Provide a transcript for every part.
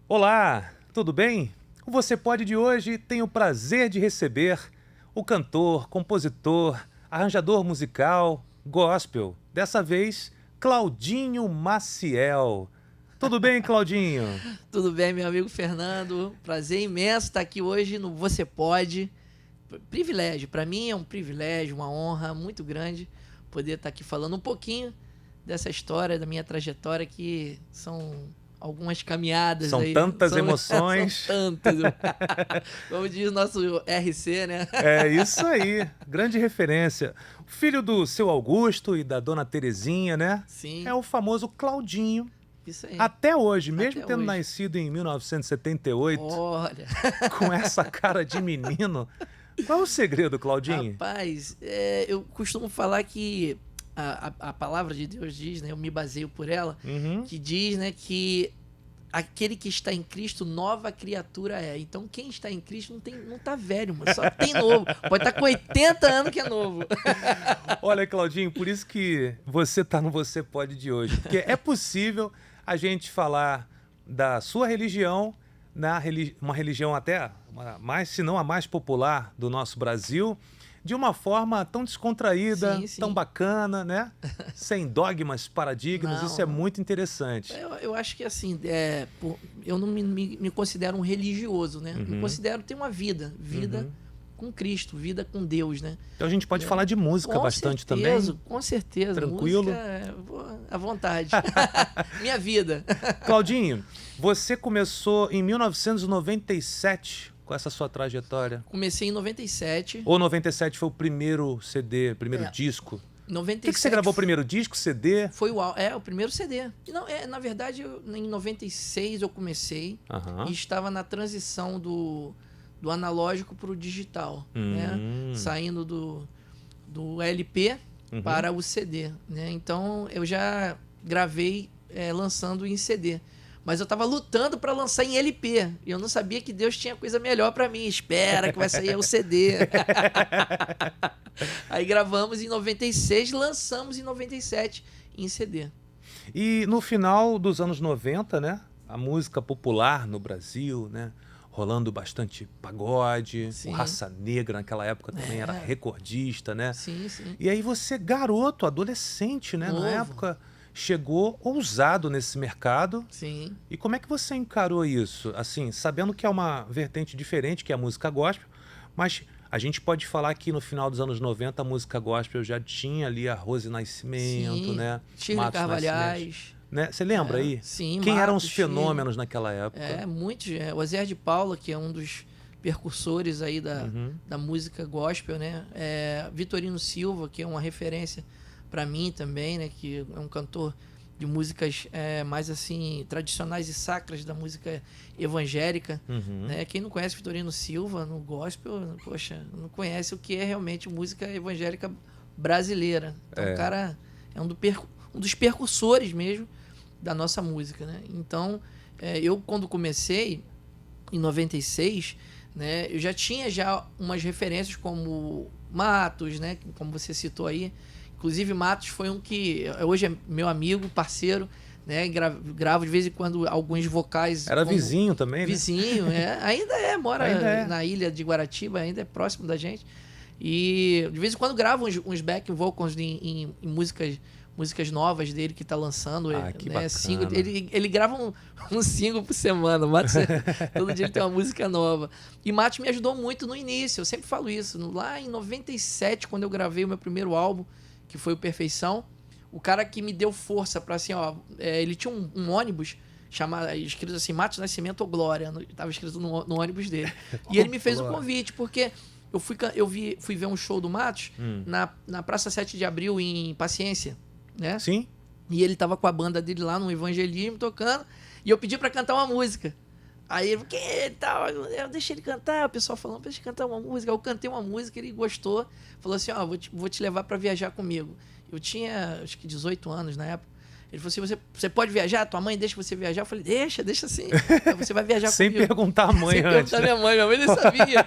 Olá, tudo bem? O Você Pode de hoje tem o prazer de receber o cantor, compositor, arranjador musical, gospel, dessa vez, Claudinho Maciel. Tudo bem, Claudinho? Tudo bem, meu amigo Fernando? Prazer imenso estar aqui hoje no Você Pode. Privilégio, para mim é um privilégio, uma honra muito grande poder estar aqui falando um pouquinho dessa história, da minha trajetória, que são algumas caminhadas São aí. tantas emoções. São tantas. Como diz o nosso RC, né? É isso aí, grande referência. O filho do seu Augusto e da dona Terezinha, né? Sim, É o famoso Claudinho. isso aí. Até hoje, mesmo Até tendo hoje. nascido em 1978, Olha, com essa cara de menino. Qual é o segredo, Claudinho? rapaz, eu costumo falar que a palavra de Deus diz, né? Eu me baseio por ela, Uhum. que diz, né, que aquele que está em Cristo, nova criatura é. Então, quem está em Cristo não tá velho, mano, só tem novo. Pode estar com 80 anos que é novo. Olha, Claudinho, por isso que você tá no Você Pode de hoje. Porque é possível a gente falar da sua religião, uma religião até mais, se não a mais popular do nosso Brasil, de uma forma tão descontraída, Sim, sim. tão bacana, né? Sem dogmas, paradigmas. Não, Isso é não. muito interessante. Eu acho que assim, eu não me considero um religioso, né? Me considero ter uma vida com Cristo, vida com Deus, né? Então a gente pode falar de música bastante também. Com certeza. Tranquilo? Música, à vontade. Minha vida. Claudinho, você começou em 1997 com essa sua trajetória. Comecei em 97. Ou 97 foi o primeiro CD, primeiro É. disco? O 97 que você gravou primeiro? Disco, CD? foi o primeiro CD. Não, na verdade, em 96 eu comecei Aham. e estava na transição do analógico para o digital, né? Saindo do LP para o CD, né? Então eu já gravei lançando em CD. Mas eu tava lutando para lançar em LP. E eu não sabia que Deus tinha coisa melhor para mim. Espera que vai sair o CD. Aí gravamos em 96, lançamos em 97 em CD. E no final dos anos 90, né? A música popular no Brasil, né? Rolando bastante pagode, Sim. o Raça Negra naquela época também era recordista, né? Sim, sim. E aí você, garoto, adolescente, né? Novo. Na época, chegou ousado nesse mercado. Sim. E como é que você encarou isso? Assim, sabendo que é uma vertente diferente, que é a música gospel, mas a gente pode falar que no final dos anos 90 a música gospel já tinha ali a Rose Nascimento, Sim. né? Shirley Matos Nascimento, Carvalhais. né? Você lembra aí? Sim, Quem eram os Matos, fenômenos naquela época? muitos. O Oséias de Paula, que é um dos percursores aí da música gospel, né? Vitorino Silva, que é uma referência para mim também, né? Que é um cantor de músicas mais assim tradicionais e sacras da música evangélica, né? Quem não conhece Vitorino Silva no gospel, poxa, não conhece o que é realmente música evangélica brasileira. Então o cara é um dos percursores mesmo da nossa música, né? Então eu quando comecei em 96, né, eu já tinha umas referências como Matos, né, como você citou aí. Inclusive Matos foi um que hoje é meu amigo, parceiro, né, gravo de vez em quando alguns vocais. Era vizinho também, né? Vizinho, ainda mora Ainda é. na ilha de Guaratiba, ainda é próximo da gente. E de vez em quando gravo uns back vocals em músicas novas dele que tá lançando. Que né, bacana. single. Ele grava um single por semana. Matos, todo dia ele tem uma música nova. E Matos me ajudou muito no início, eu sempre falo isso. Lá em 97, quando eu gravei o meu primeiro álbum, que foi o Perfeição, o cara que me deu força pra assim, ele tinha um ônibus escrito assim, Matos Nascimento ou Glória, tava escrito no ônibus dele. E ele me fez o convite, porque eu fui ver um show do Matos na Praça 7 de Abril, em Paciência, né? Sim. E ele tava com a banda dele lá no evangelismo tocando, e eu pedi pra cantar uma música. Aí ele, quem é ele tal? Eu deixei ele cantar, o pessoal falando, deixa ele cantar uma música. Eu cantei uma música, ele gostou, falou assim, vou te levar pra viajar comigo. Eu tinha, acho que 18 anos na época. Ele falou assim, você pode viajar? Tua mãe deixa você viajar? Eu falei, deixa sim. Você vai viajar Sem comigo. perguntar a mãe Sem antes. perguntar minha mãe nem sabia.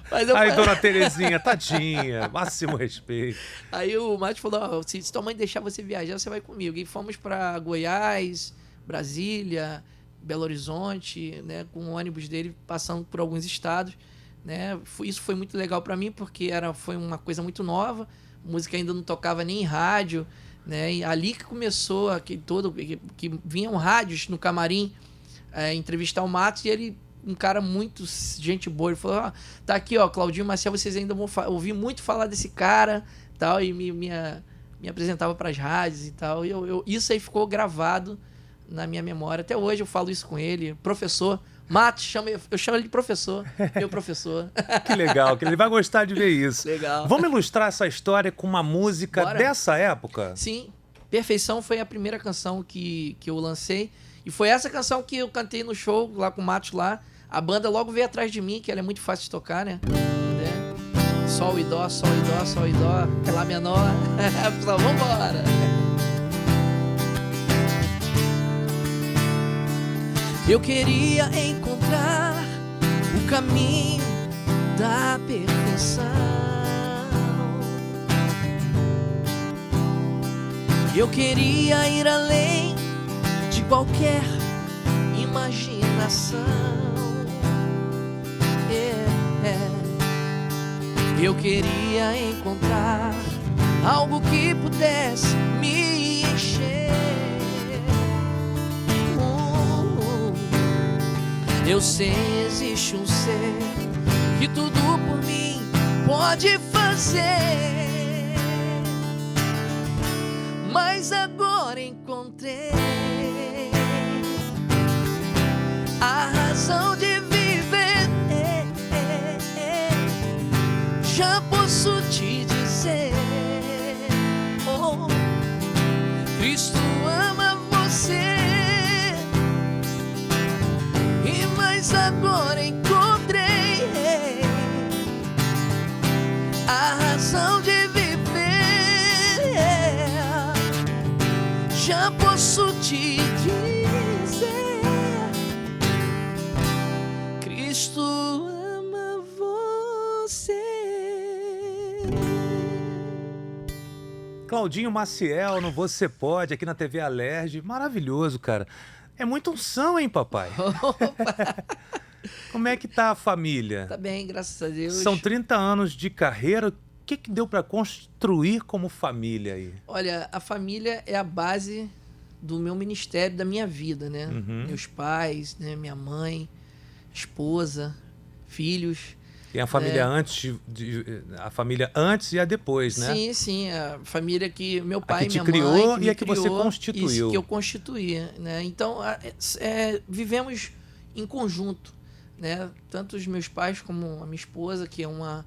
Mas eu Aí, falei... dona Terezinha, tadinha, máximo respeito. Aí o Mate falou, se tua mãe deixar você viajar, você vai comigo. E fomos pra Goiás, Brasília, Belo Horizonte, né, com o ônibus dele passando por alguns estados, né? Isso foi muito legal para mim porque foi uma coisa muito nova, música ainda não tocava nem em rádio, né? E ali que começou que vinham rádios no camarim entrevistar o Matos, e ele, um cara muito gente boa, ele falou: tá aqui, ó, Claudinho Maciel, vocês ainda vão ouvir muito falar desse cara, tal, e me apresentava para as rádios e tal. E isso aí ficou gravado na minha memória. Até hoje eu falo isso com ele. Professor Matos, eu chamo ele de professor, meu professor. Que legal, que ele vai gostar de ver isso. Legal. Vamos ilustrar essa história com uma música dessa época? Sim, Perfeição foi a primeira canção que eu lancei. E foi essa canção que eu cantei no show lá com o Matos lá. A banda logo veio atrás de mim, que ela é muito fácil de tocar, né? Sol e dó, sol e dó, sol e dó, Lá menor. Vambora! Eu queria encontrar o caminho da perfeição. Eu queria ir além de qualquer imaginação. Eu queria encontrar algo que pudesse me encher. Eu sei, existe um ser que tudo por mim pode fazer. Mas agora encontrei a razão de viver. Já posso te dizer, oh, Cristo ama você. Mas agora encontrei a razão de viver. Já posso te dizer, Cristo ama você. Claudinho Maciel no Você Pode, aqui na TV Alerj. Maravilhoso, cara. É muita unção, hein, papai? Como é que tá a família? Tá bem, graças a Deus. São 30 anos de carreira. O que deu para construir como família aí? Olha, a família é a base do meu ministério, da minha vida, né? Uhum. Meus pais, né? Minha mãe, esposa, filhos. E a família a família antes e a depois, né? Sim, sim. A família que meu pai e minha criou mãe que e me a que você criou, constituiu. isso que eu constituía, né? Então, vivemos em conjunto, né? Tanto os meus pais como a minha esposa, que é uma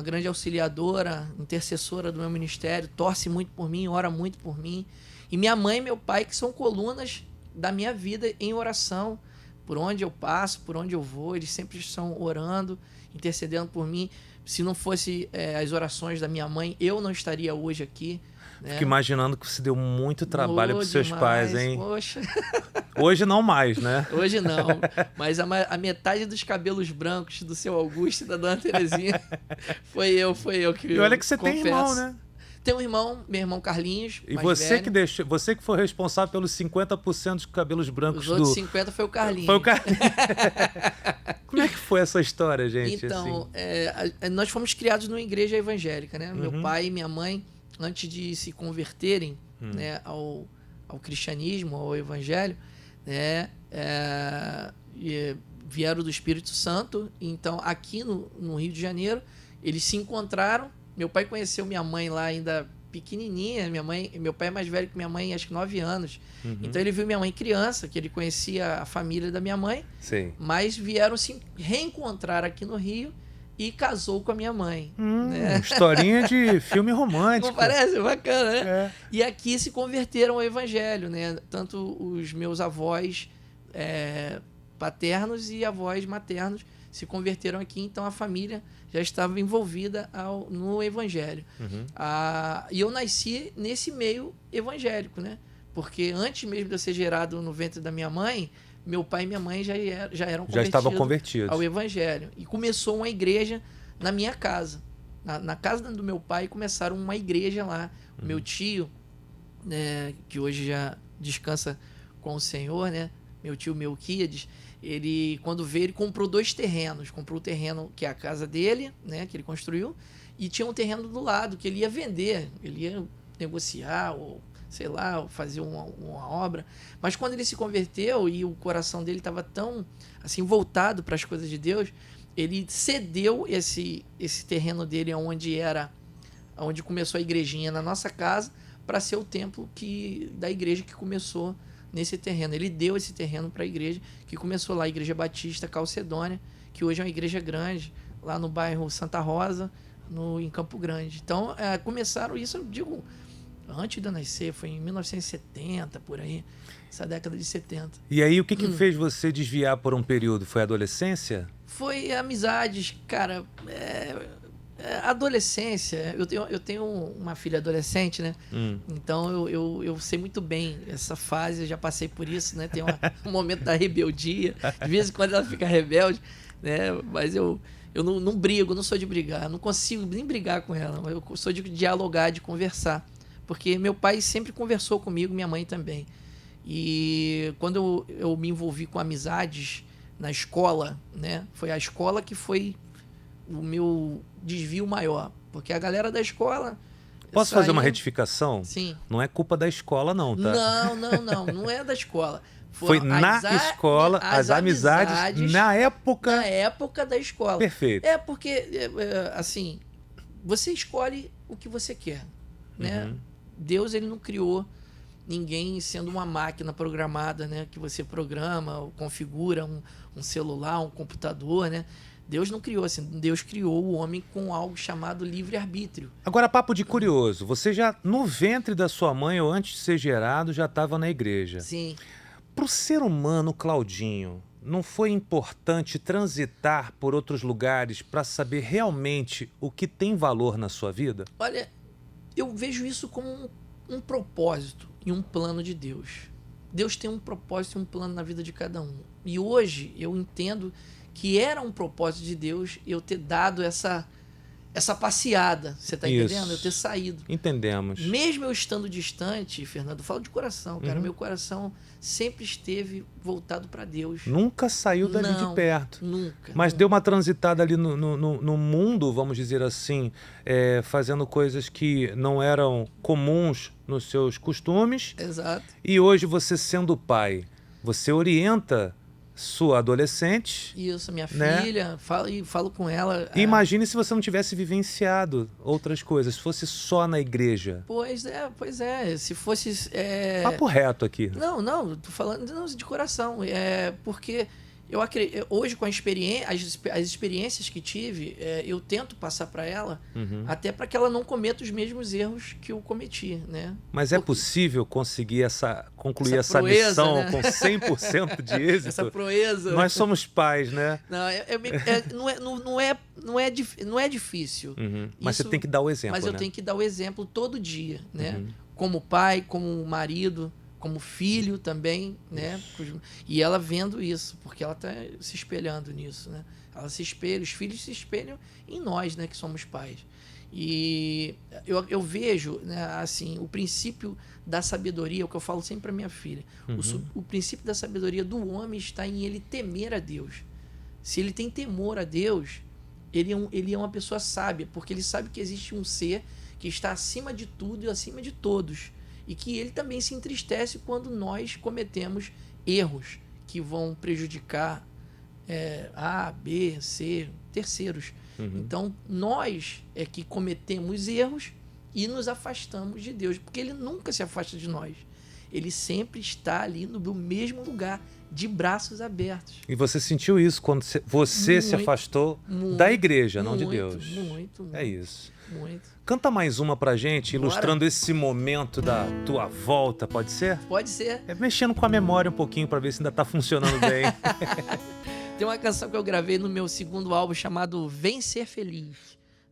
grande auxiliadora, intercessora do meu ministério, torce muito por mim, ora muito por mim. E minha mãe e meu pai, que são colunas da minha vida em oração. Por onde eu passo, por onde eu vou, eles sempre estão orando, intercedendo por mim. Se não fosse as orações da minha mãe, eu não estaria hoje aqui. Né? Fico imaginando que você deu muito trabalho para os seus demais, pais, hein? Poxa. Hoje não mais, né? Hoje não. Mas a metade dos cabelos brancos do seu Augusto e da dona Terezinha foi eu que E olha que você confesso. tem irmão, né? Tem um irmão, meu irmão Carlinhos. E mais você velho. você que foi responsável pelos 50% dos cabelos brancos Os outros 50 foi o Carlinhos. Foi o Carlinhos. Como é que foi essa história, gente? Então, assim? nós fomos criados numa igreja evangélica, né? Meu pai e minha mãe, antes de se converterem né, ao cristianismo, ao evangelho, né, vieram do Espírito Santo. Então, aqui no Rio de Janeiro, eles se encontraram. Meu pai conheceu minha mãe lá ainda pequenininha. Meu pai é mais velho que minha mãe, acho que 9 anos. Então ele viu minha mãe criança, que ele conhecia a família da minha mãe. Sim. Mas vieram se reencontrar aqui no Rio e casou com a minha mãe. Né? Historinha de filme romântico. Não parece? Bacana, né? É. E aqui se converteram ao evangelho, né? Tanto os meus avós paternos e avós maternos se converteram aqui, então a família já estava envolvida no evangelho. E eu nasci nesse meio evangélico, né? Porque antes mesmo de eu ser gerado no ventre da minha mãe, meu pai e minha mãe já estavam convertidos ao evangelho. E começou uma igreja na minha casa. Na casa do meu pai começaram uma igreja lá. Meu tio, né, que hoje já descansa com o Senhor, né? meu tio Melquiades, ele, quando veio, ele comprou 2 terrenos. Comprou o terreno que é a casa dele, né, que ele construiu, e tinha um terreno do lado que ele ia vender, ele ia negociar, ou sei lá, fazer uma obra. Mas quando ele se converteu e o coração dele estava tão assim voltado para as coisas de Deus, ele cedeu esse terreno dele onde começou a igrejinha na nossa casa, para ser o templo da igreja que começou nesse terreno. Ele deu esse terreno para a igreja, que começou lá, a Igreja Batista Calcedônia, que hoje é uma igreja grande, lá no bairro Santa Rosa, em Campo Grande. Então, começaram isso, eu digo, antes de eu nascer, foi em 1970, por aí, essa década de 70. E aí, o que fez você desviar por um período? Foi a adolescência? Foi amizades, cara. Adolescência, eu tenho uma filha adolescente, né? Então eu sei muito bem essa fase, eu já passei por isso, né? Tem um momento da rebeldia, de vez em quando ela fica rebelde, né? Mas eu não brigo, não sou de brigar, não consigo nem brigar com ela, eu sou de dialogar, de conversar, porque meu pai sempre conversou comigo, minha mãe também. E quando eu me envolvi com amizades na escola, né? Foi a escola que foi o meu desvio maior, porque a galera da escola... Posso fazer uma retificação? Sim. Não é culpa da escola não, tá? Não é da escola. Foi na escola, as amizades na época... Na época da escola. Perfeito. Porque, assim, você escolhe o que você quer, né? Deus, ele não criou ninguém sendo uma máquina programada, né? Que você programa ou configura um celular, um computador, né? Deus não criou assim. Deus criou o homem com algo chamado livre-arbítrio. Agora, papo de curioso. Você já, no ventre da sua mãe, ou antes de ser gerado, já estava na igreja. Sim. Para o ser humano, Claudinho, não foi importante transitar por outros lugares para saber realmente o que tem valor na sua vida? Olha, eu vejo isso como um propósito e um plano de Deus. Deus tem um propósito e um plano na vida de cada um. E hoje eu entendo que era um propósito de Deus eu ter dado essa passeada, você tá entendendo? Eu ter saído. Entendemos. Mesmo eu estando distante, Fernando, eu falo de coração, cara, meu coração sempre esteve voltado para Deus. Nunca saiu dali de perto. Nunca. Mas deu uma transitada ali no mundo, vamos dizer assim, fazendo coisas que não eram comuns nos seus costumes. Exato. E hoje você sendo pai, você orienta sua adolescente. Isso, minha né? filha, falo com ela. Imagine se você não tivesse vivenciado outras coisas, se fosse só na igreja. Pois é, se fosse... Papo reto aqui. Não, tô falando de coração, porque eu acredito, hoje com as experiências que tive, eu tento passar para ela, até para que ela não cometa os mesmos erros que eu cometi, né? Mas é possível conseguir concluir essa proeza, missão, né? com 100% de êxito? Essa proeza. Nós somos pais, né? Não é difícil. Mas você tem que dar o exemplo, Mas eu né? tenho que dar o exemplo todo dia, né? Como pai, como marido, como filho também, né? E ela vendo isso, porque ela está se espelhando nisso, né? Ela se espelha, os filhos se espelham em nós, né? Que somos pais. E eu vejo, né, assim, o princípio da sabedoria, o que eu falo sempre para minha filha. O princípio da sabedoria do homem está em ele temer a Deus. Se ele tem temor a Deus, ele é uma pessoa sábia, porque ele sabe que existe um ser que está acima de tudo e acima de todos. E que ele também se entristece quando nós cometemos erros que vão prejudicar A, B, C, terceiros. Então, nós é que cometemos erros e nos afastamos de Deus, porque ele nunca se afasta de nós. Ele sempre está ali no mesmo lugar, de braços abertos. E você sentiu isso quando você se afastou da igreja, não de Deus? Muito. É isso. Muito. Canta mais uma pra gente, Bora. ilustrando esse momento da tua volta, pode ser? Pode ser. Mexendo com a memória um pouquinho pra ver se ainda tá funcionando bem. Tem uma canção que eu gravei no meu segundo álbum chamado Vem Ser Feliz,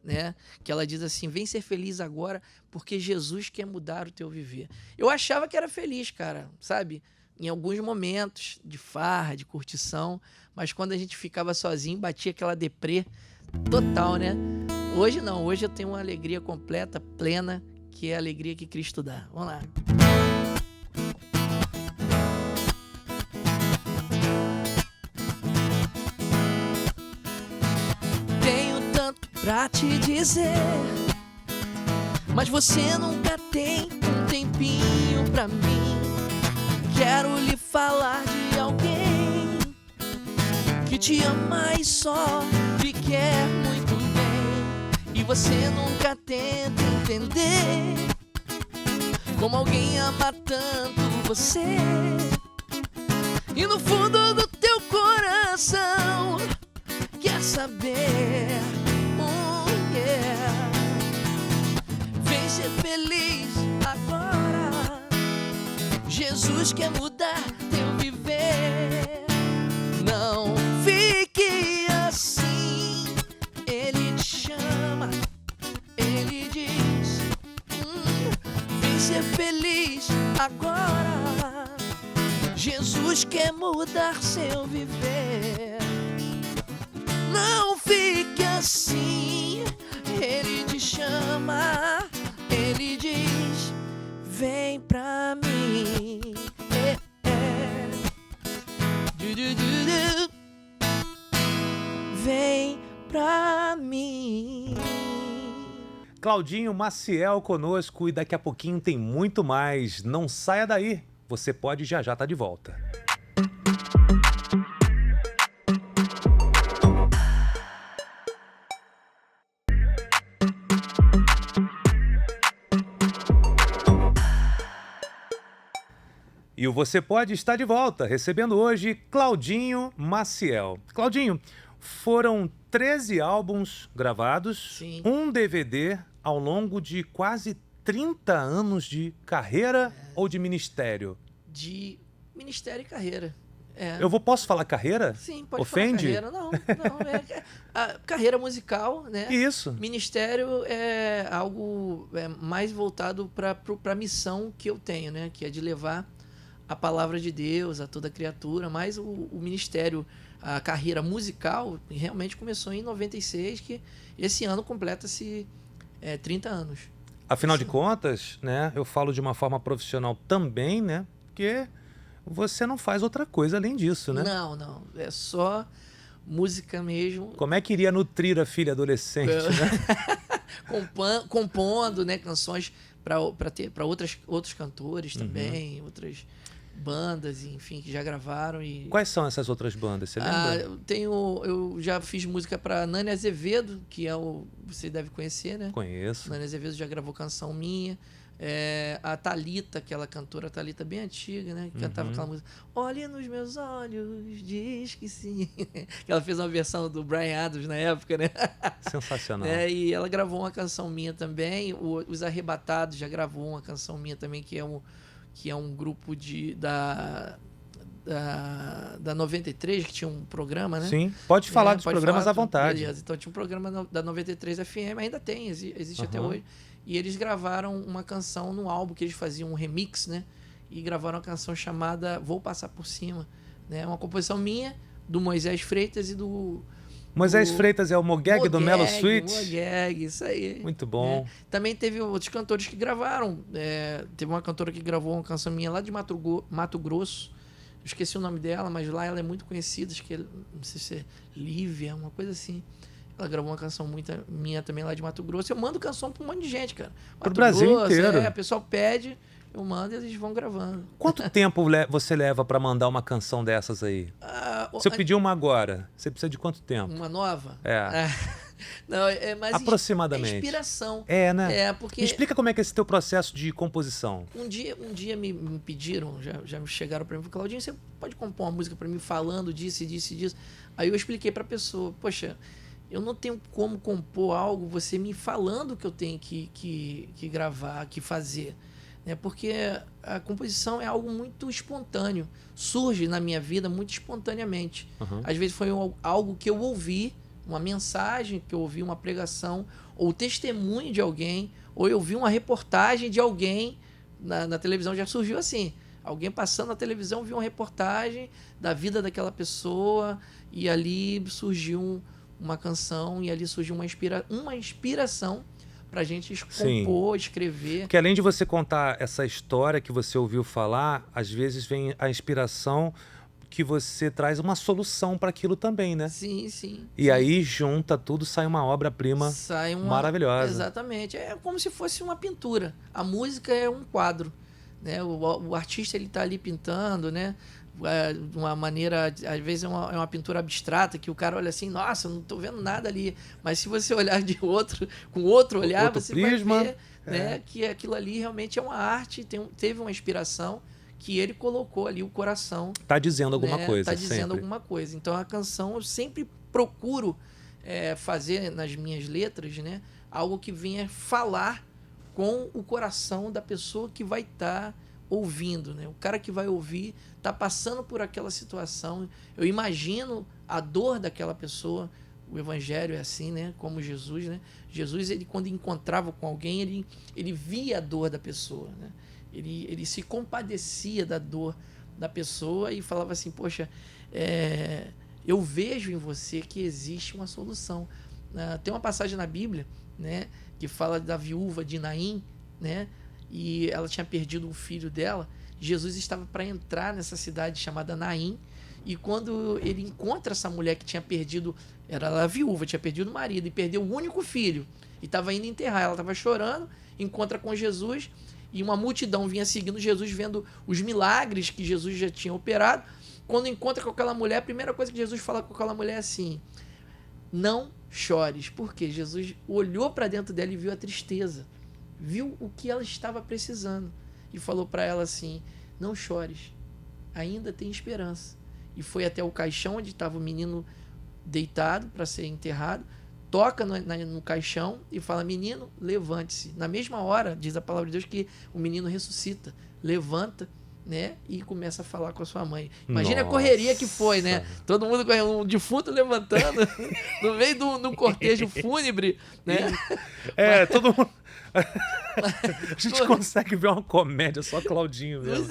né? Que ela diz assim: vem ser feliz agora porque Jesus quer mudar o teu viver. Eu achava que era feliz, cara, sabe? Em alguns momentos de farra, de curtição, mas quando a gente ficava sozinho, batia aquela deprê total, né? Hoje não, hoje eu tenho uma alegria completa, plena, que é a alegria que Cristo dá. Vamos lá. pra te dizer, mas você nunca tem um tempinho pra mim. Quero lhe falar de alguém que te ama e só te quer muito bem, e você nunca tenta entender como alguém ama tanto você. E no fundo do teu coração quer saber, yeah. Vem ser feliz agora, Jesus quer mudar teu viver. Não fique assim, Ele te chama, Ele diz, vem ser feliz agora, Jesus quer mudar seu viver. Não fique assim, Ele te chama, Ele diz, vem pra mim. Vem pra mim. Claudinho Maciel conosco e daqui a pouquinho tem muito mais. Não saia daí, você pode já tá de volta. E o Você Pode está de volta, recebendo hoje Claudinho Maciel. Claudinho, foram 13 álbuns gravados, Sim. um DVD ao longo de quase 30 anos de carreira ou de ministério? De ministério e carreira. Posso falar carreira? Sim, pode Ofende? falar carreira. Não, a carreira musical, né? Isso. Ministério é algo mais voltado para a missão que eu tenho, né? Que é de levar a palavra de Deus a toda criatura, mas o ministério, a carreira musical realmente começou em 96, que esse ano completa-se 30 anos. Afinal de contas, né, eu falo de uma forma profissional também, né? Porque você não faz outra coisa além disso, né? Não. É só música mesmo. Como é que iria nutrir a filha adolescente, né? Compondo, né, canções para outros cantores também, outras bandas, enfim, que já gravaram. E quais são essas outras bandas? Você lembra? Eu já fiz música para Nani Azevedo, que você deve conhecer, né? Conheço. Nani Azevedo já gravou canção minha. A Thalita, aquela cantora Thalita bem antiga, né? Que cantava aquela música Olhe nos meus olhos, diz que sim. Que ela fez uma versão do Bryan Adams na época, né? Sensacional. E ela gravou uma canção minha também. Os Arrebatados já gravou uma canção minha também, que é um grupo da 93, que tinha um programa, né? Sim, pode falar dos programas à vontade. Beleza. Então tinha um programa da 93 FM, ainda tem, existe até hoje. E eles gravaram uma canção no álbum que eles faziam um remix, né? E gravaram uma canção chamada Vou Passar Por Cima, né? Uma composição minha, do Moisés Freitas e do... Moisés Freitas é o Mogeg do Mellow Suite? Mogeg, isso aí. Muito bom. Também teve outros cantores que gravaram. Teve uma cantora que gravou uma canção minha lá de Mato Grosso. Eu esqueci o nome dela, mas lá ela é muito conhecida. Acho que não sei se é Lívia, uma coisa assim. Ela gravou uma canção minha também lá de Mato Grosso. Eu mando canção pra um monte de gente, cara. Pro Brasil inteiro. O pessoal pede, eu mando e eles vão gravando. Quanto tempo você leva pra mandar uma canção dessas aí? Se eu pedir uma agora, você precisa de quanto tempo? Uma nova? Não, mais aproximadamente. Inspiração. Né? Porque... Me explica como é que é esse teu processo de composição. Um dia me pediram, já me chegaram pra mim, Claudinho, você pode compor uma música pra mim falando disso e disso e disso? Aí eu expliquei pra pessoa, poxa, eu não tenho como compor algo você me falando que eu tenho que gravar, que fazer. Né? Porque a composição é algo muito espontâneo, surge na minha vida muito espontaneamente. Às vezes foi algo que eu ouvi, uma mensagem que eu ouvi, uma pregação, ou testemunho de alguém, ou eu vi uma reportagem de alguém na televisão, já surgiu assim. Alguém passando na televisão viu uma reportagem da vida daquela pessoa e ali surgiu uma canção e ali surgiu uma inspiração pra gente compor, escrever. Porque além de você contar essa história que você ouviu falar, às vezes vem a inspiração que você traz uma solução para aquilo também, né? Sim, sim. E aí junta tudo, sai uma obra-prima maravilhosa. Exatamente. É como se fosse uma pintura. A música é um quadro, né? O artista ele está ali pintando, né? De uma maneira, às vezes é uma pintura abstrata, que o cara olha assim, nossa, eu não estou vendo nada ali. Mas se você olhar com outro olhar, outro você prisma, vai ver, né, que aquilo ali realmente é uma arte, teve uma inspiração que ele colocou ali o coração. Tá dizendo alguma coisa, tá dizendo sempre. alguma coisa. Então a canção eu sempre procuro fazer nas minhas letras, né, algo que venha falar com o coração da pessoa que vai estar ouvindo, né? O cara que vai ouvir está passando por aquela situação. Eu imagino a dor daquela pessoa. O evangelho é assim, né? Como Jesus, né? Jesus, ele quando encontrava com alguém, ele via a dor da pessoa, né? Ele se compadecia da dor da pessoa e falava assim, poxa, eu vejo em você que existe uma solução. Tem uma passagem na Bíblia, né, que fala da viúva de Naim, né, e ela tinha perdido um filho dela. Jesus estava para entrar nessa cidade chamada Naim, e quando ele encontra essa mulher que tinha perdido, era ela viúva, tinha perdido o marido e perdeu o único filho, e estava indo enterrar, ela estava chorando, encontra com Jesus, e uma multidão vinha seguindo Jesus, vendo os milagres que Jesus já tinha operado. Quando encontra com aquela mulher, a primeira coisa que Jesus fala com aquela mulher é assim, não chores, porque Jesus olhou para dentro dela e viu a tristeza, viu o que ela estava precisando e falou para ela assim, não chores, ainda tem esperança. E foi até o caixão onde estava o menino deitado para ser enterrado, toca no caixão e fala, menino, levante-se. Na mesma hora, diz a palavra de Deus, que o menino ressuscita, levanta, né, e começa a falar com a sua mãe. Imagina a correria que foi, né? Todo mundo com um defunto levantando no meio do cortejo fúnebre, né? Todo mundo... A gente consegue ver uma comédia, só Claudinho mesmo.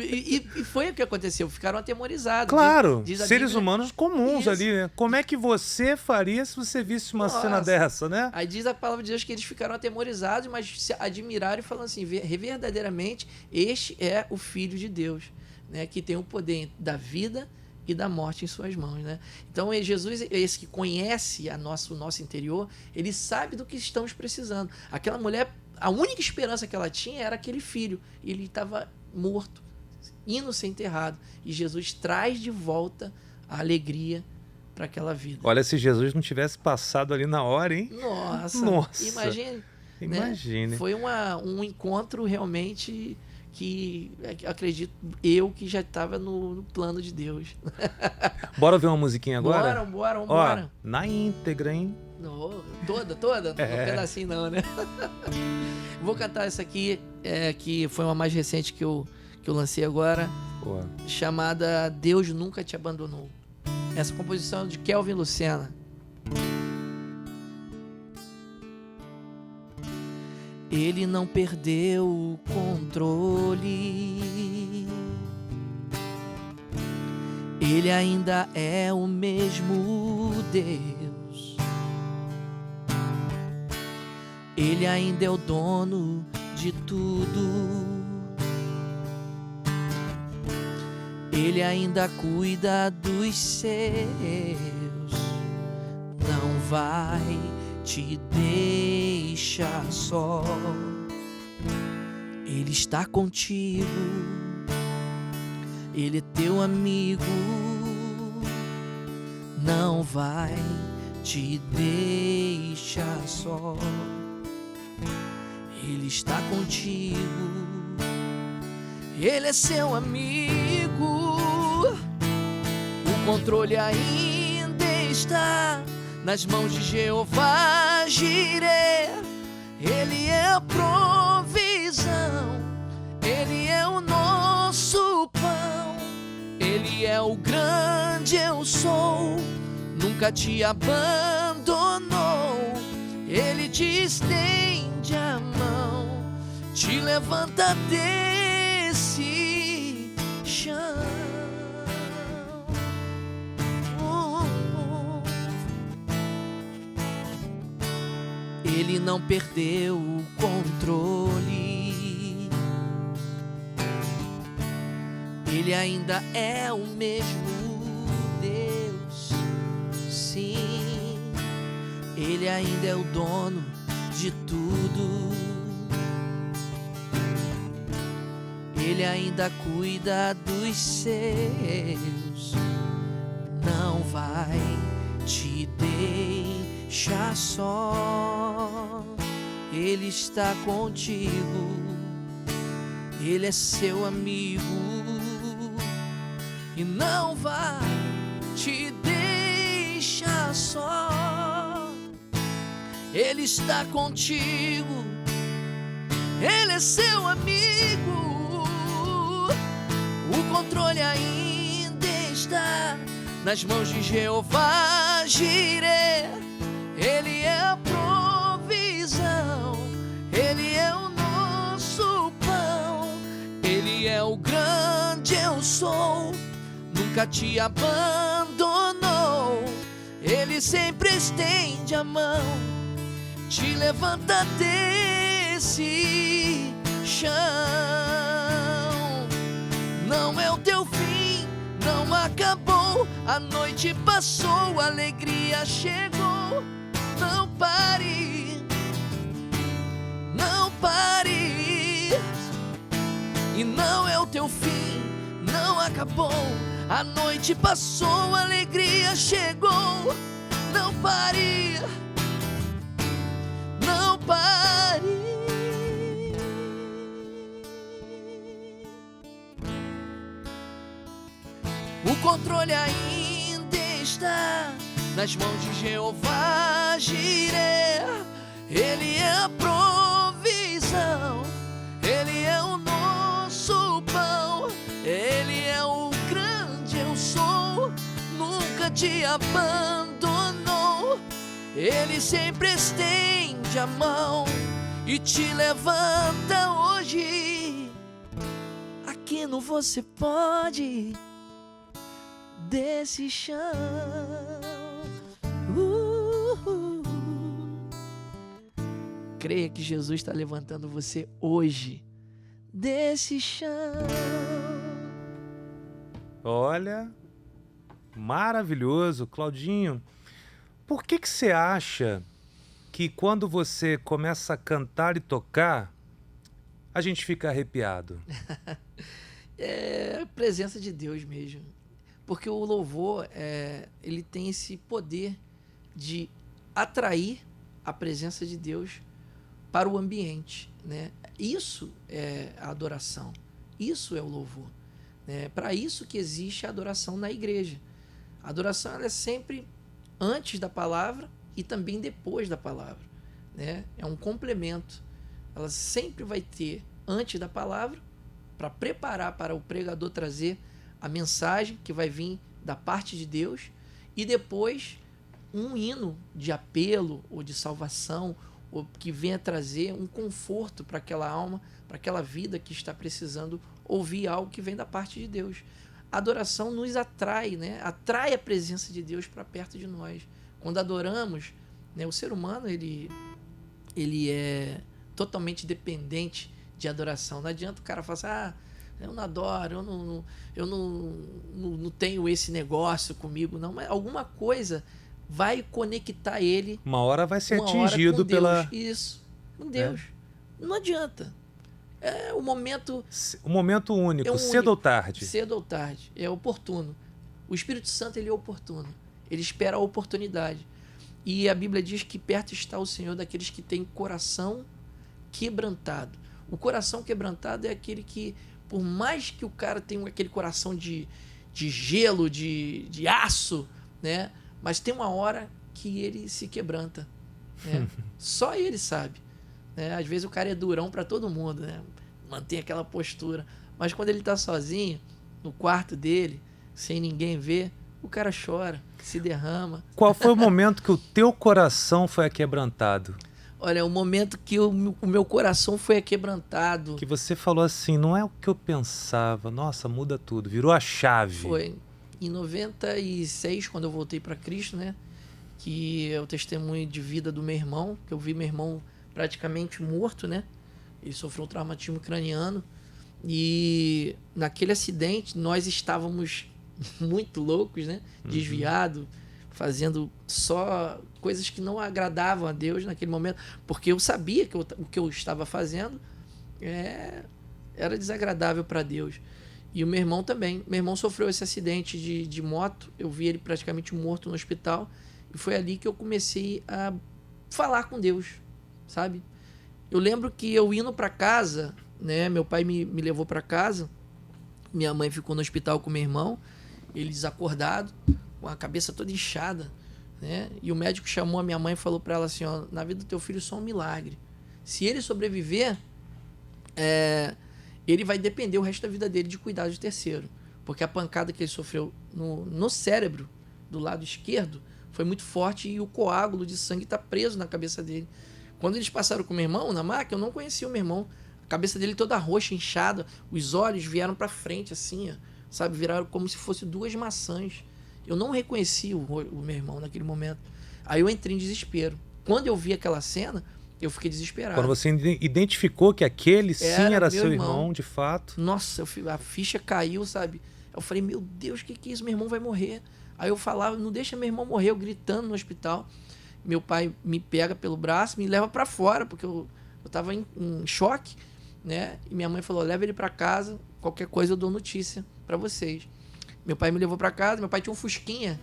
E foi o que aconteceu, ficaram atemorizados. Claro, diz seres Bíblia, humanos comuns isso. ali, né? Como é que você faria se você visse uma cena dessa, né? Aí diz a palavra de Deus que eles ficaram atemorizados, mas se admiraram e falaram assim, verdadeiramente, este é o Filho de Deus, né? Que tem o poder da vida e da morte em suas mãos, né? Então Jesus é esse que conhece o nosso interior, ele sabe do que estamos precisando. Aquela mulher, a única esperança que ela tinha era aquele filho, ele estava morto, indo ser enterrado, e Jesus traz de volta a alegria para aquela vida. Olha, se Jesus não tivesse passado ali na hora, hein? Nossa. Imagine. Né? Foi um encontro realmente que acredito eu que já estava no plano de Deus. Bora ver uma musiquinha agora? Bora. Ó, na íntegra, hein? Toda? Não um pedacinho não, né? Vou cantar essa aqui, que foi uma mais recente que eu lancei agora, chamada Deus Nunca Te Abandonou. Essa composição é de Kelvin Lucena. Ele não perdeu o controle. Ele ainda é o mesmo Deus. Ele ainda é o dono de tudo. Ele ainda cuida dos seus. Não vai te deixar só. Ele está contigo. Ele é teu amigo. Não vai te deixar só. Ele está contigo. Ele é seu amigo. O controle ainda está nas mãos de Jeová Jireh. Ele é a provisão, Ele é o nosso pão, Ele é o grande eu sou, nunca te abandonou. Ele te estende a mão, te levanta desse chão. Ele não perdeu o controle. Ele ainda é o mesmo Deus, sim. Ele ainda é o dono de tudo. Ele ainda cuida dos seus. Não vai te deixar só. Ele está contigo. Ele é seu amigo e não vai te deixar só. Ele está contigo. Ele é seu amigo. O controle ainda está nas mãos de Jeová Jireh. Ele é a provisão. Ele é o nosso pão. Ele é o grande eu sou. Nunca te abandonou. Ele sempre estende a mão, te levanta desse chão. Não é o teu fim, não acabou. A noite passou, a alegria chegou. Não pare, não pare. E não é o teu fim, não acabou. A noite passou, a alegria chegou. Não pare, não pare. O controle ainda está nas mãos de Jeová Jireh. Ele é a provisão. Ele é o nosso pão. Ele é o grande eu sou. Nunca te abandonou. Ele sempre estende a mão e te levanta hoje. Aqui no Você Pode, desse chão. Creia que Jesus está levantando você hoje desse chão. Olha, maravilhoso. Claudinho, por que você acha que quando você começa a cantar e tocar, a gente fica arrepiado? É a presença de Deus mesmo. Porque o louvor, ele tem esse poder de atrair a presença de Deus para o ambiente, né? Isso é a adoração. Isso é o louvor. É para isso que existe a adoração na igreja. A adoração ela é sempre antes da palavra e também depois da palavra, né? É um complemento. Ela sempre vai ter antes da palavra para preparar para o pregador trazer a mensagem que vai vir da parte de Deus e depois um hino de apelo ou de salvação ou que venha trazer um conforto para aquela alma, para aquela vida que está precisando ouvir algo que vem da parte de Deus. A adoração nos atrai, né? Atrai a presença de Deus para perto de nós. Quando adoramos, né, o ser humano ele é totalmente dependente de adoração. Não adianta o cara falar assim, eu não adoro, eu não tenho esse negócio comigo, não. Mas alguma coisa vai conectar ele. Uma hora vai ser atingido pela... Isso, com Deus. Não adianta. É o momento... Um momento único, cedo ou tarde. Cedo ou tarde, é oportuno. O Espírito Santo, ele é oportuno. Ele espera a oportunidade. E a Bíblia diz que perto está o Senhor daqueles que têm coração quebrantado. O coração quebrantado é aquele que, por mais que o cara tenha aquele coração de gelo, de aço, né? Mas tem uma hora que ele se quebranta, né? Só ele sabe, né? Às vezes o cara é durão para todo mundo, né? Mantém aquela postura. Mas quando ele está sozinho, no quarto dele, sem ninguém ver, o cara chora, se derrama. Qual foi o momento que o teu coração foi aquebrantado? Olha, o momento que o meu coração foi aquebrantado. Que você falou assim, não é o que eu pensava. Nossa, muda tudo. Virou a chave. Foi em 96, quando eu voltei para Cristo, né? Que é o testemunho de vida do meu irmão. Que eu vi meu irmão praticamente morto, né? Ele sofreu um traumatismo craniano. E naquele acidente nós estávamos muito loucos, né? Desviado, fazendo só coisas que não agradavam a Deus naquele momento, porque eu sabia que o que eu estava fazendo era desagradável para Deus. E o meu irmão também. Meu irmão sofreu esse acidente de moto, eu vi ele praticamente morto no hospital, e foi ali que eu comecei a falar com Deus, sabe? Eu lembro que eu indo para casa, né? Meu pai me levou para casa, minha mãe ficou no hospital com meu irmão, eles acordados, com a cabeça toda inchada, né? E o médico chamou a minha mãe e falou para ela assim, ó, na vida do teu filho só um milagre. Se ele sobreviver, ele vai depender o resto da vida dele de cuidar de terceiro. Porque a pancada que ele sofreu no cérebro, do lado esquerdo, foi muito forte e o coágulo de sangue está preso na cabeça dele. Quando eles passaram com o meu irmão na maca, eu não conhecia o meu irmão. A cabeça dele toda roxa, inchada, os olhos vieram para frente assim, ó, sabe? Viraram como se fossem 2 maçãs. Eu não reconheci o meu irmão naquele momento. Aí eu entrei em desespero. Quando eu vi aquela cena, eu fiquei desesperado. Quando você identificou que aquele sim era seu irmão, de fato. Nossa, a ficha caiu, sabe? Eu falei, meu Deus, o que é isso? Meu irmão vai morrer. Aí eu falava, não deixa meu irmão morrer, eu gritando no hospital. Meu pai me pega pelo braço, me leva para fora, porque eu tava em choque, né? E minha mãe falou, leva ele para casa, qualquer coisa eu dou notícia para vocês. Meu pai me levou para casa, meu pai tinha um fusquinha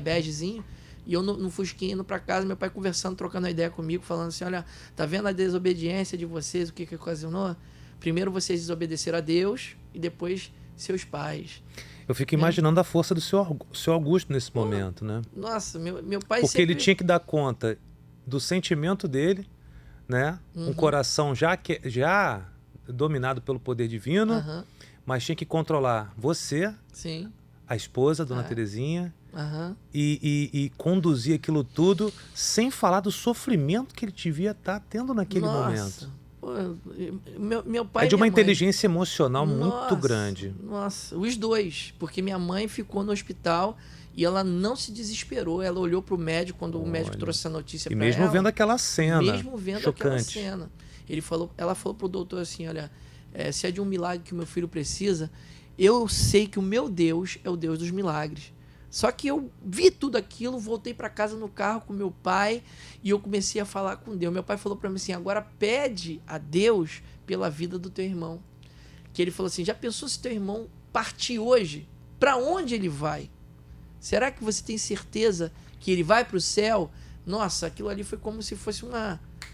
begezinho, e eu no fusquinha indo para casa, meu pai conversando, trocando uma ideia comigo, falando assim, olha, tá vendo a desobediência de vocês, o que ocasionou? Primeiro vocês desobedeceram a Deus e depois seus pais. Eu fico imaginando a força do seu Augusto nesse momento, né? Nossa, meu pai porque ele tinha que dar conta do sentimento dele, né? Um coração já dominado pelo poder divino, mas tinha que controlar você, sim, a esposa, Dona Terezinha, e conduzir aquilo tudo sem falar do sofrimento que ele devia estar tendo naquele momento. Pô, meu pai é de uma e minha inteligência emocional mãe, muito grande. Nossa, os dois, porque minha mãe ficou no hospital e ela não se desesperou, ela olhou para o médico quando o médico trouxe essa notícia para ela. E mesmo vendo aquela cena, mesmo vendo chocante. aquela cena, ela falou pro doutor assim, olha, se é de um milagre que o meu filho precisa, eu sei que o meu Deus é o Deus dos milagres. Só que eu vi tudo aquilo, voltei para casa no carro com meu pai e eu comecei a falar com Deus. Meu pai falou para mim assim, agora pede a Deus pela vida do teu irmão. Que ele falou assim, já pensou se teu irmão partir hoje? Para onde ele vai? Será que você tem certeza que ele vai para o céu? Nossa, aquilo ali foi como se fosse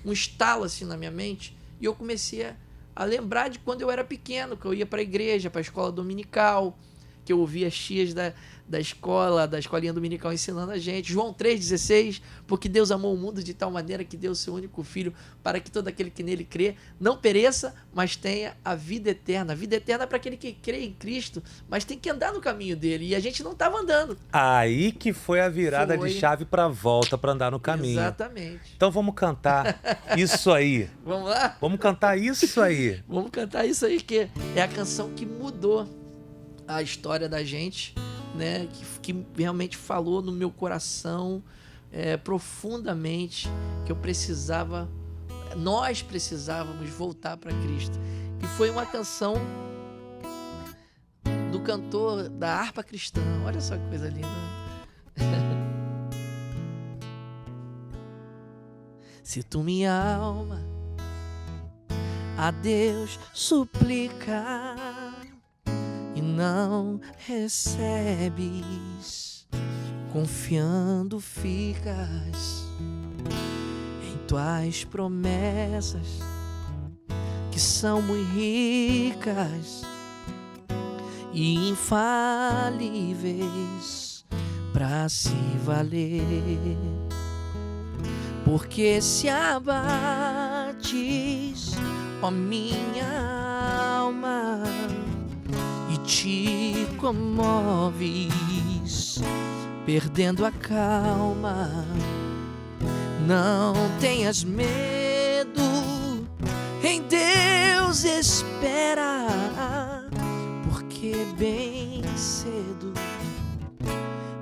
um estalo assim na minha mente. E eu comecei a lembrar de quando eu era pequeno, que eu ia para a igreja, para a escola dominical, que eu ouvia as tias da escolinha dominical ensinando a gente. João 3,16, porque Deus amou o mundo de tal maneira que deu o seu único filho para que todo aquele que nele crê não pereça, mas tenha a vida eterna. A vida eterna é para aquele que crê em Cristo, mas tem que andar no caminho dele. E a gente não estava andando. Aí que foi a virada de chave para a volta, para andar no caminho. Exatamente. Então vamos cantar isso aí. Vamos lá? Vamos cantar isso aí. Vamos cantar isso aí, que é a canção que mudou a história da gente, né? Que realmente falou no meu coração profundamente que nós precisávamos voltar para Cristo. E foi uma canção do cantor da harpa cristã. Olha só que coisa linda. Se tu, minha alma, a Deus suplica e não recebes, confiando ficas em tuas promessas, que são muito ricas e infalíveis para se valer. Porque se abates, ó minha alma, e te comoves, perdendo a calma, não tenhas medo, em Deus espera, porque bem cedo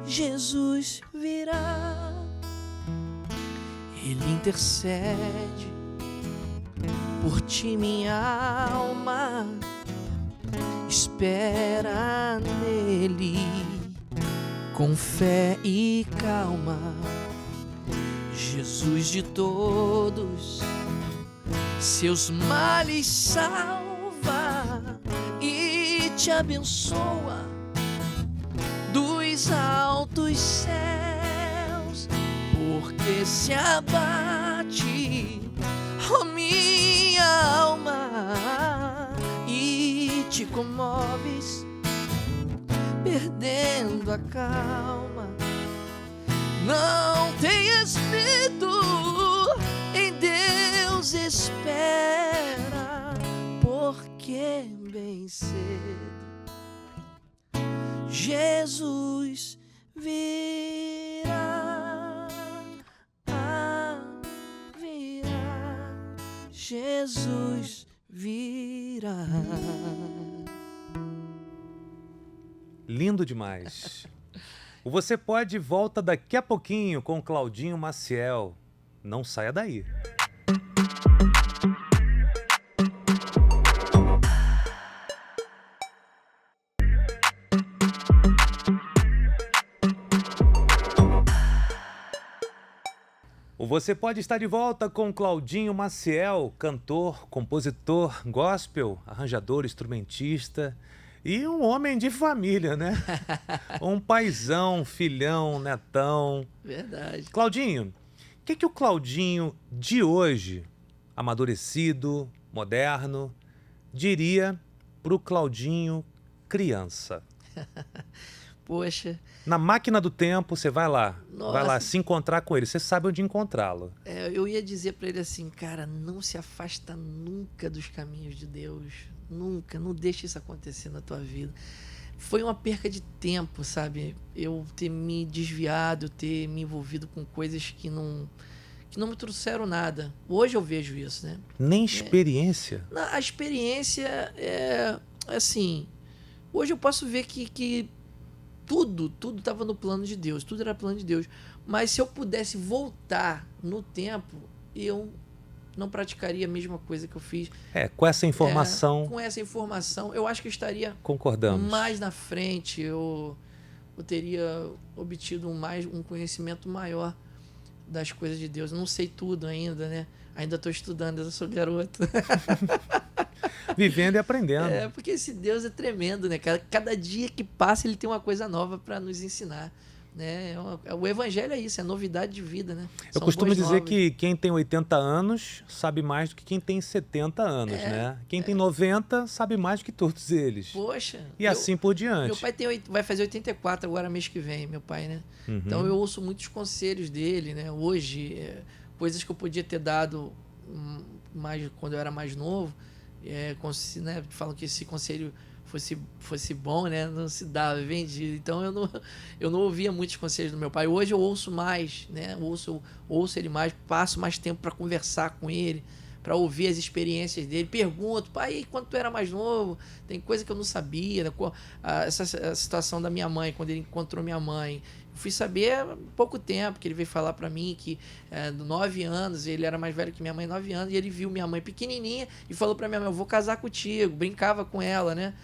Jesus virá. Ele intercede por ti, minha alma, espera nele, com fé e calma. Jesus de todos seus males salva e te abençoa dos altos céus, porque se abate, ó minha alma, e te comoves, perdendo a calma. Não tenhas medo, em Deus espera, porque bem cedo Jesus virá, virá, Jesus virá. Lindo demais. O Você Pode volta daqui a pouquinho com Claudinho Maciel. Não saia daí. O Você Pode estar de volta com Claudinho Maciel, cantor, compositor, gospel, arranjador, instrumentista e um homem de família, né? Um paizão, filhão, netão. Verdade. Claudinho, o que o Claudinho de hoje, amadurecido, moderno, diria pro Claudinho criança? Poxa. Na máquina do tempo, você vai lá Nossa. se encontrar com ele, você sabe onde encontrá-lo. Eu ia dizer pra ele assim, cara, não se afasta nunca dos caminhos de Deus, nunca, não deixe isso acontecer na tua vida. Foi uma perca de tempo, sabe? Eu ter me desviado, ter me envolvido com coisas que não me trouxeram nada. Hoje eu vejo isso, né? Nem experiência. A experiência é assim, hoje eu posso ver que tudo estava no plano de Deus, tudo era plano de Deus. Mas se eu pudesse voltar no tempo, eu não praticaria a mesma coisa que eu fiz. Com essa informação. Com essa informação, eu acho que eu estaria concordamos. Mais na frente, eu teria obtido um conhecimento maior das coisas de Deus. Eu não sei tudo ainda, né? Ainda estou estudando, eu sou garoto. Vivendo e aprendendo. Porque esse Deus é tremendo, né? Cada dia que passa, ele tem uma coisa nova para nos ensinar. Né? O evangelho é isso, é novidade de vida, né? Eu costumo dizer que quem tem 80 anos sabe mais do que quem tem 70 anos, né? Quem tem 90 sabe mais do que todos eles. Poxa. E assim por diante. Meu pai vai fazer 84 agora mês que vem, meu pai, né? Uhum. Então eu ouço muitos conselhos dele, né? Hoje, coisas que eu podia ter dado mais quando eu era mais novo, né? Falam que esse conselho fosse bom, né? Não se dava, vendido. Então eu não ouvia muitos conselhos do meu pai. Hoje eu ouço mais, né? Ouço ele mais, passo mais tempo para conversar com ele, para ouvir as experiências dele. Pergunto, pai, quando tu era mais novo, tem coisa que eu não sabia, né? Essa situação da minha mãe, quando ele encontrou minha mãe, fui saber há pouco tempo, que ele veio falar para mim que 9 anos, ele era mais velho que minha mãe, 9 anos, e ele viu minha mãe pequenininha e falou para minha mãe, eu vou casar contigo, brincava com ela, né?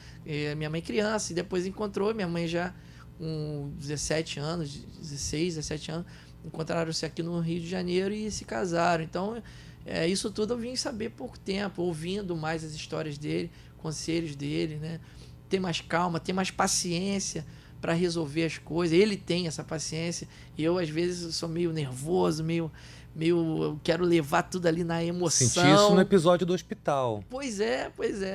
Minha mãe criança, e depois encontrou minha mãe já com 17 anos, 16, 17 anos, encontraram-se aqui no Rio de Janeiro e se casaram. Então, isso tudo eu vim saber por pouco tempo, ouvindo mais as histórias dele, conselhos dele, né? Ter mais calma, ter mais paciência para resolver as coisas. Ele tem essa paciência e eu às vezes sou meio nervoso, meio eu quero levar tudo ali na emoção. Senti isso no episódio do hospital. Pois é.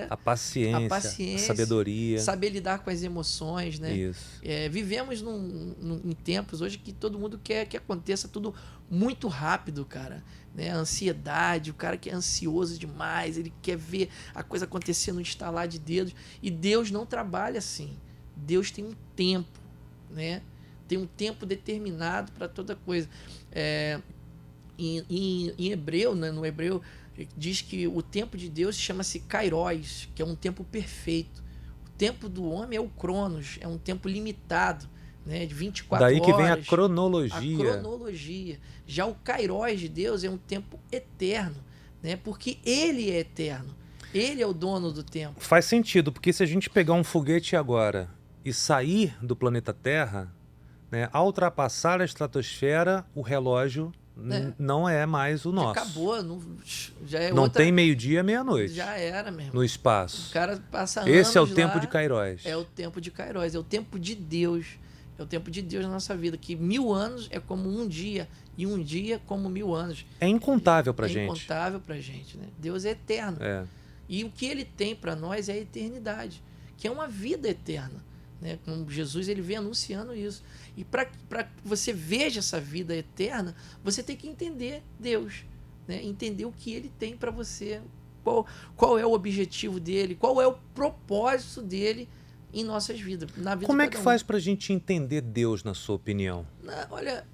A paciência, a sabedoria. Saber lidar com as emoções, né? Isso. Vivemos em tempos hoje que todo mundo quer que aconteça tudo muito rápido, cara. Né? A ansiedade, o cara que é ansioso demais, ele quer ver a coisa acontecer no estalar de dedos. E Deus não trabalha assim. Deus tem um tempo, né? Tem um tempo determinado para toda coisa. Em hebreu, né? No hebreu, diz que o tempo de Deus chama-se Kairos, que é um tempo perfeito. O tempo do homem é o Cronos, é um tempo limitado, né? De 24 horas. Daí que vem a cronologia. A cronologia. Já o Kairos de Deus é um tempo eterno, né? Porque ele é eterno. Ele é o dono do tempo. Faz sentido, porque se a gente pegar um foguete agora e sair do planeta Terra, né, ao ultrapassar a estratosfera, o relógio não é mais o nosso. Acabou, já é não outra... tem meio-dia, meia-noite. Já era, meu irmão. No espaço. O cara passa anos Esse é o lá, tempo de Kairos. É o tempo de Kairos, é o tempo de Deus. É o tempo de Deus na nossa vida, que 1000 anos é como um dia, e um dia como 1000 anos. É incontável pra gente. É incontável pra gente, né? Deus é eterno. É. E o que ele tem para nós é a eternidade, que é uma vida eterna, né? Como Jesus, ele vem anunciando isso. E para que você veja essa vida eterna, você tem que entender Deus, né? Entender o que ele tem para você, qual é o objetivo dele, qual é o propósito dele em nossas vidas, na vida. Como é que faz para a gente entender Deus, na sua opinião? Olha,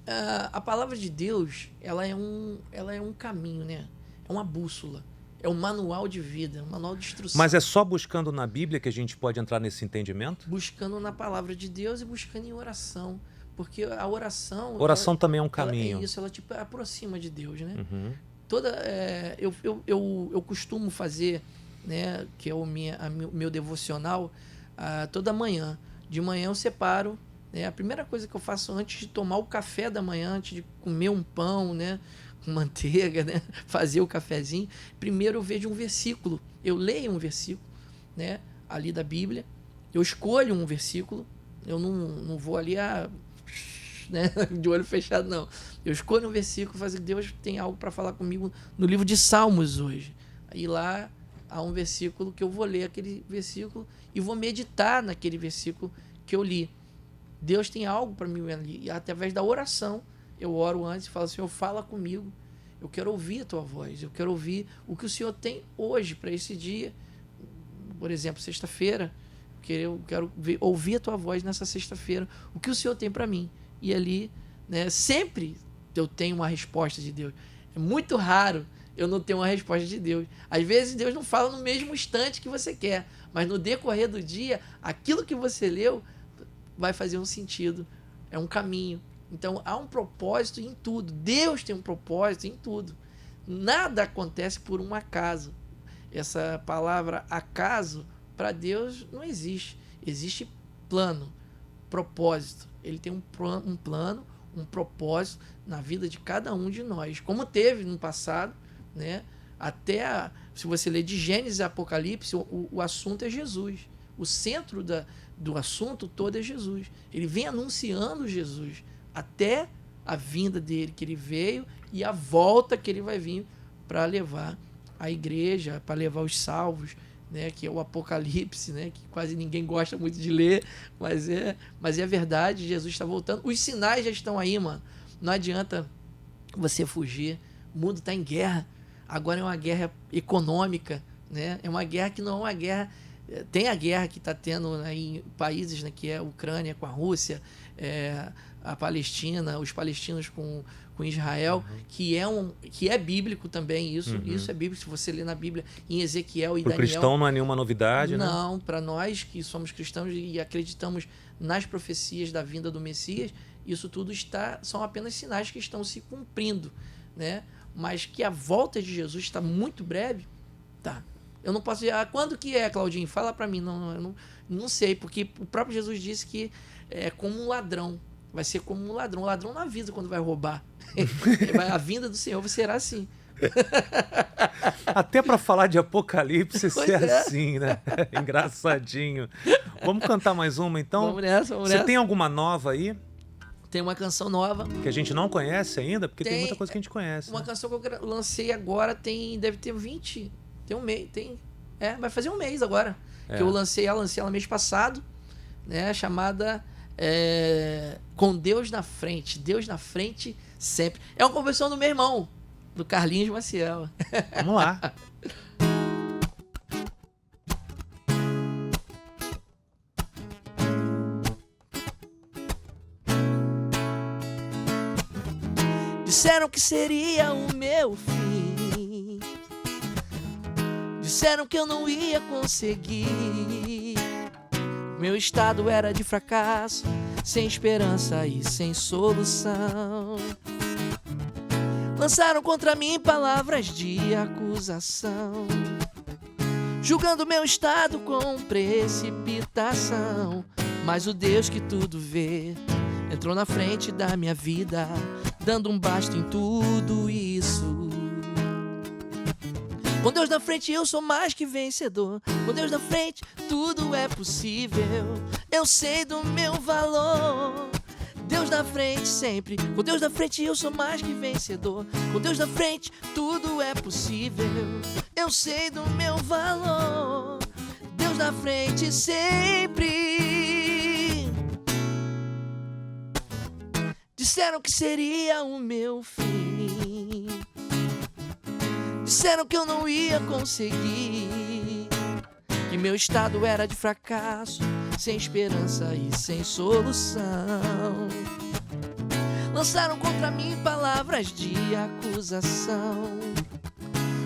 a palavra de Deus, ela é um caminho, né? É uma bússola. É um manual de vida, um manual de instrução. Mas é só buscando na Bíblia que a gente pode entrar nesse entendimento? Buscando na palavra de Deus e buscando em oração. Porque a oração... Oração também é um caminho. Ela tipo aproxima de Deus, né? Uhum. Eu costumo fazer, né, que é o meu devocional, toda manhã. De manhã eu separo, né, a primeira coisa que eu faço antes de tomar o café da manhã, antes de comer um pão, né, com manteiga, né, fazer o cafezinho, primeiro eu vejo um versículo, eu leio um versículo, né, ali da Bíblia, eu escolho um versículo, eu não vou ali né, de olho fechado, não. Eu escolho um versículo, faço que Deus tem algo para falar comigo no livro de Salmos hoje. Aí lá há um versículo que eu vou ler aquele versículo e vou meditar naquele versículo que eu li. Deus tem algo para mim ali. E através da oração, eu oro antes e falo: Senhor, fala comigo. Eu quero ouvir a tua voz. Eu quero ouvir o que o Senhor tem hoje para esse dia. Por exemplo, sexta-feira. Eu quero ouvir a tua voz nessa sexta-feira. O que o Senhor tem para mim. E ali, né, sempre eu tenho uma resposta de Deus. É muito raro eu não ter uma resposta de Deus. Às vezes Deus não fala no mesmo instante que você quer, mas no decorrer do dia, aquilo que você leu vai fazer um sentido, é um caminho. Então há um propósito em tudo. Deus tem um propósito em tudo. Nada acontece por um acaso. Essa palavra acaso, para Deus, não existe. Existe plano, propósito. Ele tem um plano, um propósito na vida de cada um de nós. Como teve no passado, né? Até, se você ler de Gênesis a Apocalipse, o assunto é Jesus. O centro do assunto todo é Jesus. Ele vem anunciando Jesus até a vinda dele, que ele veio, e a volta que ele vai vir para levar a igreja, para levar os salvos, né, que é o Apocalipse, né, que quase ninguém gosta muito de ler, mas é verdade. Jesus está voltando. Os sinais já estão aí, mano. Não adianta você fugir. O mundo está em guerra. Agora é uma guerra econômica, né? É uma guerra que não é uma guerra... Tem a guerra que está tendo, né, em países, né, que é a Ucrânia com a Rússia, a Palestina, os palestinos com Israel, que é bíblico também isso. Uhum. Isso é bíblico. Se você ler na Bíblia, em Ezequiel e Daniel... Para o cristão não é nenhuma novidade, né? Não, para nós que somos cristãos e acreditamos nas profecias da vinda do Messias, isso tudo são apenas sinais que estão se cumprindo, né? Mas que a volta de Jesus está muito breve, tá. Eu não posso dizer, quando que é, Claudinho? Fala para mim. Eu não sei, porque o próprio Jesus disse que é como um ladrão. Vai ser como um ladrão. O ladrão não avisa quando vai roubar. A vinda do Senhor será assim. Até para falar de Apocalipse ser assim, né? Engraçadinho. Vamos cantar mais uma, então? Vamos nessa. Você tem alguma nova aí? Tem uma canção nova. Que a gente não conhece ainda? Porque tem muita coisa que a gente conhece. Uma canção que eu lancei agora deve ter 20... Tem um mês, vai fazer um mês agora. Que eu lancei ela mês passado, né? Chamada Com Deus na Frente. Deus na frente sempre. É uma conversão do meu irmão, do Carlinhos Maciel. Vamos lá. Disseram que seria o meu fim. Disseram que eu não ia conseguir. Meu estado era de fracasso, sem esperança e sem solução. Lançaram contra mim palavras de acusação. julgando meu estado com precipitação. Mas o Deus que tudo vê entrou na frente da minha vida, dando um basta em tudo isso. Com Deus na frente eu sou mais que vencedor. Com Deus na frente tudo é possível. Eu sei do meu valor. Deus na frente sempre. Com Deus na frente eu sou mais que vencedor. Com Deus na frente tudo é possível. Eu sei do meu valor. Deus na frente sempre. Disseram que seria o meu fim. Disseram que eu não ia conseguir, que meu estado era de fracasso, sem esperança e sem solução. Lançaram contra mim palavras de acusação,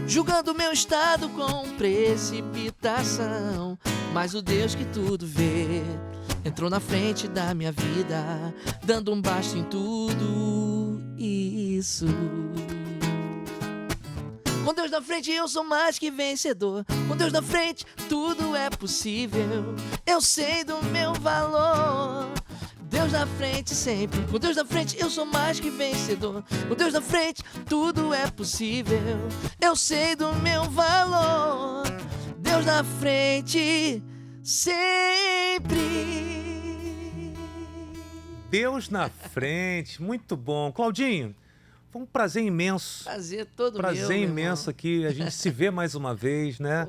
julgando meu estado com precipitação. Mas o Deus que tudo vê entrou na frente da minha vida, dando um basta em tudo isso. Com Deus na frente eu sou mais que vencedor. Com Deus na frente tudo é possível. Eu sei do meu valor. Deus na frente sempre. Com Deus na frente eu sou mais que vencedor. Com Deus na frente tudo é possível. Eu sei do meu valor. Deus na frente sempre. Deus na frente, muito bom. Claudinho, foi um prazer imenso. Prazer todo meu, Prazer imenso aqui, a gente se vê mais uma vez, né?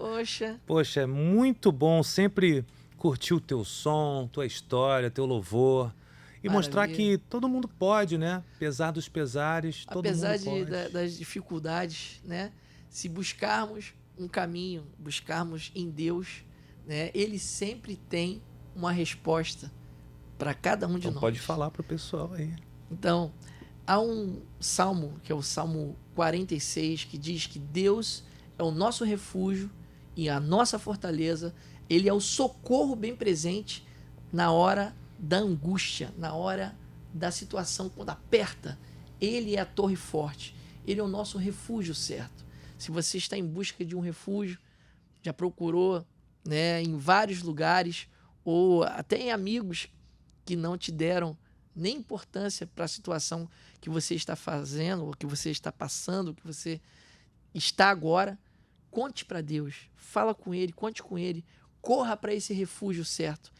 Poxa, é muito bom sempre curtir o teu som, tua história, teu louvor. E mostrar que todo mundo pode, né? Apesar dos pesares, todo mundo pode. Apesar das dificuldades, né? Se buscarmos um caminho, buscarmos em Deus, né? Ele sempre tem uma resposta para cada um de nós. Pode falar pro pessoal aí. Então, há um salmo, que é o Salmo 46, que diz que Deus é o nosso refúgio e a nossa fortaleza. Ele é o socorro bem presente na hora da angústia, na hora da situação, quando aperta. Ele é a torre forte. Ele é o nosso refúgio certo. Se você está em busca de um refúgio, já procurou, né, em vários lugares, ou até em amigos que não te deram nem importância para a situação que você está fazendo, ou que você está passando, ou que você está agora, conte para Deus, fala com Ele, conte com Ele, corra para esse refúgio certo.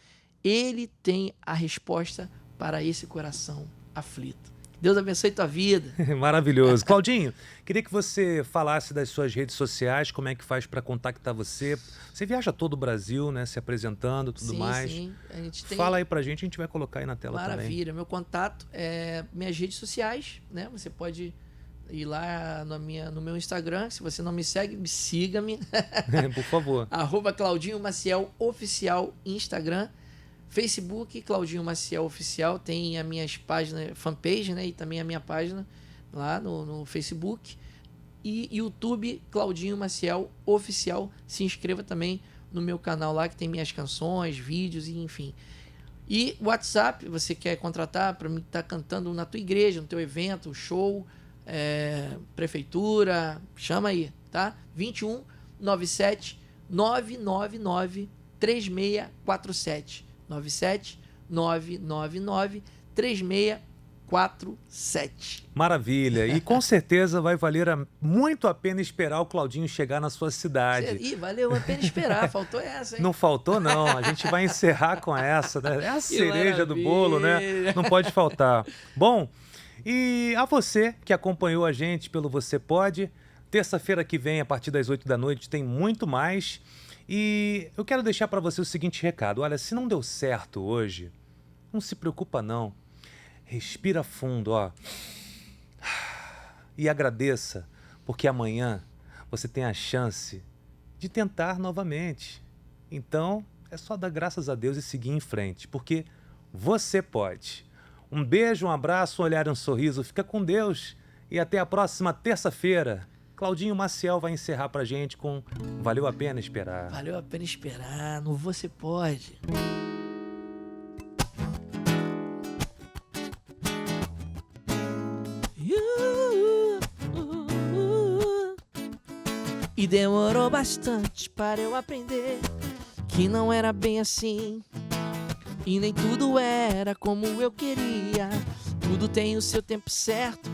Ele tem a resposta para esse coração aflito. Deus abençoe tua vida. Maravilhoso. Claudinho, queria que você falasse das suas redes sociais, como é que faz para contactar você. Você viaja todo o Brasil, né, se apresentando, tudo mais. Sim, a gente tem... Fala aí pra gente, a gente vai colocar aí na tela também. Maravilha. Meu contato é minhas redes sociais, né? Você pode ir lá no meu Instagram. Se você não me segue, siga-me. Por favor. @Claudinho Maciel Oficial Instagram. Facebook, Claudinho Maciel Oficial, tem as minhas páginas, fanpage, né? E também a minha página lá no Facebook. E YouTube, Claudinho Maciel Oficial. Se inscreva também no meu canal lá, que tem minhas canções, vídeos, e enfim. E WhatsApp, você quer contratar para mim estar cantando na tua igreja, no teu evento, show, prefeitura, chama aí, tá? 21 97 999 3647. 97 999 3647. Maravilha. E com certeza vai valer muito a pena esperar o Claudinho chegar na sua cidade. Ih, valeu a pena esperar. Faltou essa, hein? Não faltou, não. A gente vai encerrar com essa, né? É a cereja do bolo, né? Não pode faltar. Bom, e a você que acompanhou a gente pelo Você Pode, terça-feira que vem, a partir das 8 da noite, tem muito mais. E eu quero deixar para você o seguinte recado. Olha, se não deu certo hoje, não se preocupa não. Respira fundo, ó. E agradeça, porque amanhã você tem a chance de tentar novamente. Então, é só dar graças a Deus e seguir em frente, porque você pode. Um beijo, um abraço, um olhar e um sorriso. Fica com Deus e até a próxima terça-feira. Claudinho Maciel vai encerrar pra gente com Valeu a Pena Esperar. Valeu a pena esperar, no Você Pode. E demorou bastante para eu aprender que não era bem assim, e nem tudo era como eu queria. Tudo tem o seu tempo certo.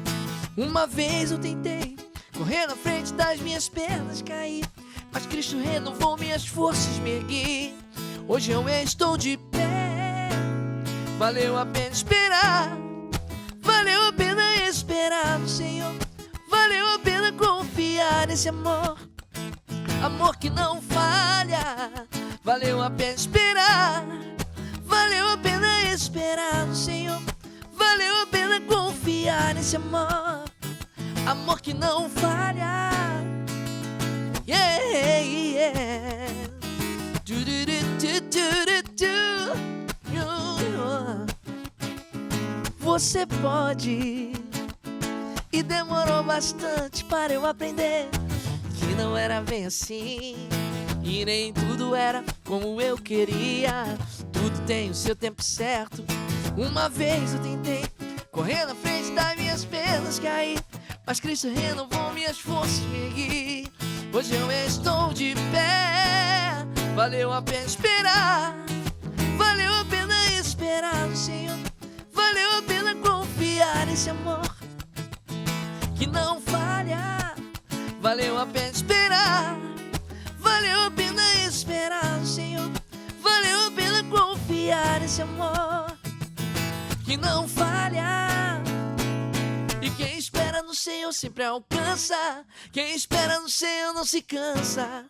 Uma vez eu tentei correr na frente das minhas pernas, caí, mas Cristo renovou minhas forças, me ergui. Hoje eu estou de pé. Valeu a pena esperar, valeu a pena esperar no Senhor, valeu a pena confiar nesse amor, amor que não falha. Valeu a pena esperar, valeu a pena esperar no Senhor, valeu a pena confiar nesse amor, amor que não falha. Yeah, yeah. Você pode. E demorou bastante para eu aprender que não era bem assim, e nem tudo era como eu queria. Tudo tem o seu tempo certo. Uma vez eu tentei correr na frente das minhas pernas, caí, mas Cristo renovou minhas forças, me ergui. Hoje eu estou de pé. Valeu a pena esperar, valeu a pena esperar no Senhor, valeu a pena confiar nesse amor que não falha. Valeu a pena esperar, valeu a pena esperar no Senhor, valeu a pena confiar nesse amor que não falha. E quem espera no Senhor sempre alcança, quem espera no Senhor não se cansa,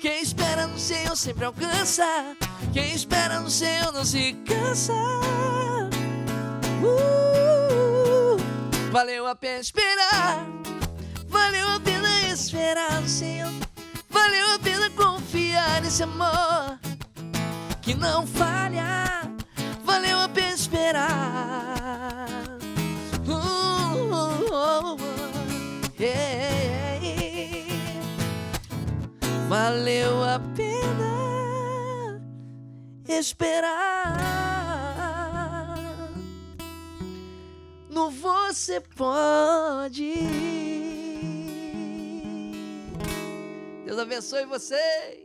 quem espera no Senhor sempre alcança, quem espera no Senhor não se cansa. Valeu a pena esperar, valeu a pena esperar no Senhor, valeu a pena confiar nesse amor que não falha. Valeu a pena esperar. Yeah. Valeu a pena esperar. No Você Pode. Deus abençoe vocês.